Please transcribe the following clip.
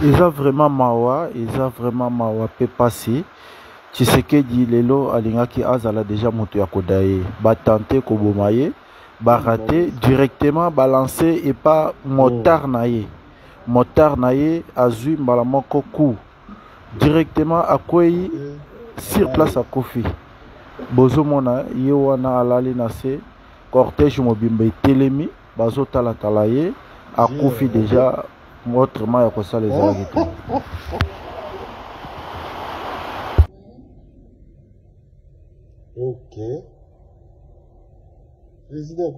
Ils ont vraiment mawa, peut passer. Tshisekedi lelo alingaki azala déjà moto ya kodaye. Ba tenter kobomaye, ba rater directement balancer et pas motard naye. Motard naye azui mbala moko coup. Directement akwei sur place à Kofi. Bozo mona ye wana alali na se cortège mobimba telemi bazo tala tala ye akufi déjà autrement ya kosala ezalaki te. Ok. Président,